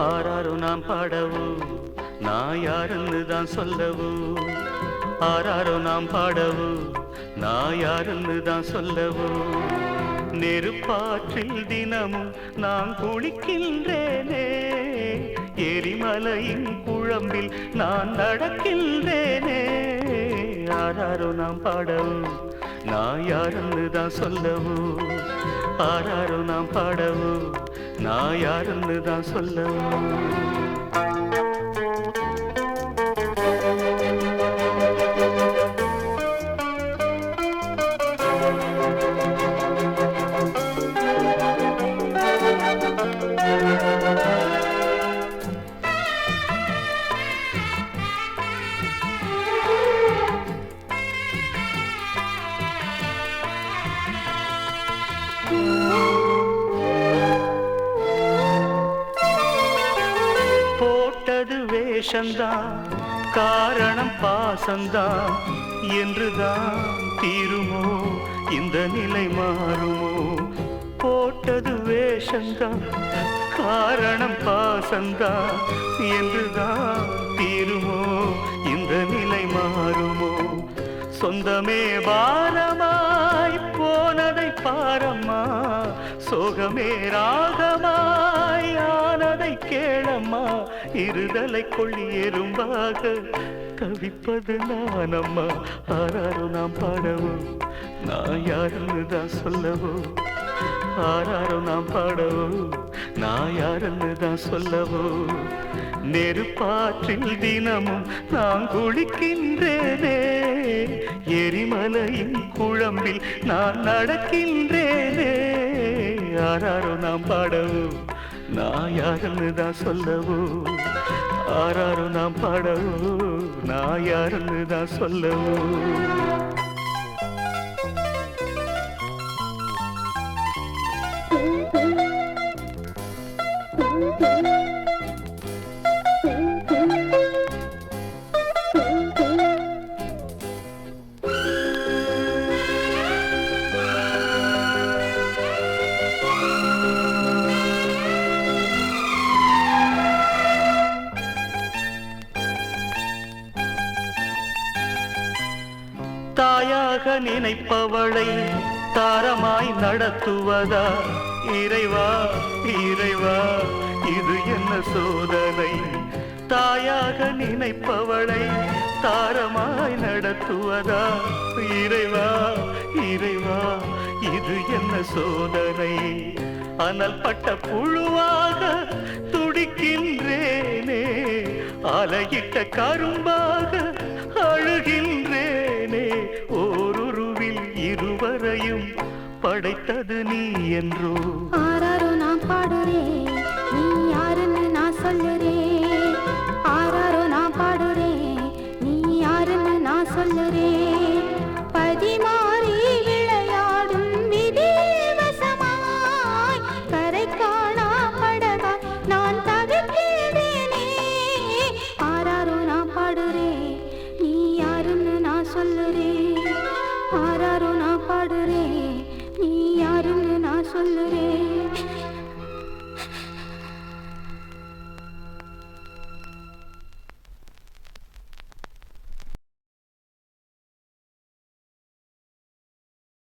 ஆராரோ நாம் பாடவோ நான் யாருன்னு தான் சொல்லவோ ஆராரோ நாம் பாடவோ நான் யாருன்னு தான் சொல்லவோ நெருப்பாற்றில் தினமும் நான் குளிக்கின்றேனே எரிமலையின் குழம்பில் நான் நடக்கின்றேனே ஆராரோ நாம் பாடவோ நான் யாருன்னு தான் சொல்லவோ ஆராரோ நாம் பாடவோ நான் யாருன்னு தான் சொல்லவோ போட்டது வேஷந்தான் காரணம் பாசந்தான் என்றுதான் தீருமோ இந்த நிலை மாறுமோ போட்டது வேஷந்தான் காரணம் பாசந்தான் என்றுதான் தீருமோ இந்த நிலை மாறுமோ சொந்தமே பாரமாய் போனதை பாரம்மா சோகமே ராகமாய் ஆனதை கேளம்மா இருதலை கொள்ளி எறும்பாக தவிப்பது நானம்மா ஆராரோ நாம் பாடவோ நான் யாருன்னு தான் சொல்லவோ ஆராரோ நாம் பாடவோ நான் யாருன்னு தான் சொல்லவோ நெருப்பாற்றில் தினமும் நான் குளிக்கின்றேனே எரிமலையின் குழம்பில் நான் நடக்கின்றேனே ஆராரோ நாம் பாடவோ நான் யாருன்னு தான் சொல்லவோ ஆராரோ நாம் பாடவோ நான் யாருன்னு தான் சொல்லவோ தாயாக நினைப்பவளை தாரமாய் நடத்துவதா இறைவா இறைவா இது என்ன சோதனை தாயாக நினைப்பவளை தாரமாய் நடத்துவதா இறைவா இறைவா இது என்ன சோதனை அனல் பட்ட புழுவாக துடிக்கின்றேனே அலையிட்ட கரும்பாக அழுகின்றேனே ஓருருவில் இருவரையும் படைத்தது நீ என்றோ ஆராரோ நான் பாடுறேன் நீ யாருன்னு நான் சொல்லுறேன் ஆராரோ நான் பாடுறேன் நீ யாருன்னு நான் சொல்லுறேன் பதிமாறி விளையாடும் விதிவசமாய் கரை காணா படகா நான் தவிர்க்கிறேனே ஆராரோ நான் பாடுறேன் நீ யாருன்னு நான் சொல்லுறேன் ஆராரோ நான் பாடுறேன் நீ யாருன்னு நான் சொல்லுறேன்